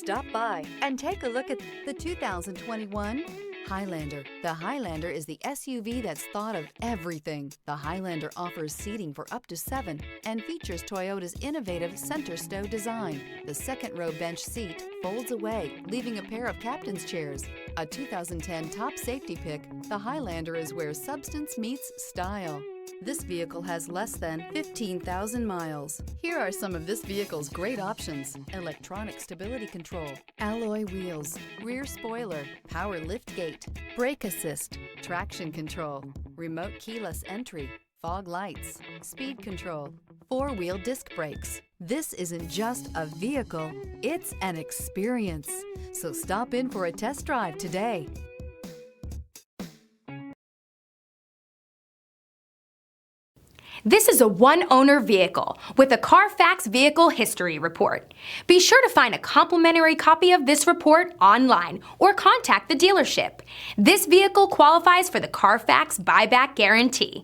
Stop by and take a look at the 2021 Highlander. The Highlander is the SUV that's thought of everything. The Highlander offers seating for up to 7 and features Toyota's innovative center stow design. The second row bench seat folds away, leaving a pair of captain's chairs. A 2010 top safety pick, the Highlander is where substance meets style. This vehicle has less than 15,000 miles. Here are some of this vehicle's great options: electronic stability control, alloy wheels, rear spoiler, power liftgate, brake assist, traction control, remote keyless entry, fog lights, speed control, 4-wheel disc brakes. This isn't just a vehicle, it's an experience. So stop in for a test drive today. This is a one-owner vehicle with a CARFAX Vehicle History Report. Be sure to find a complimentary copy of this report online or contact the dealership. This vehicle qualifies for the CARFAX Buyback Guarantee.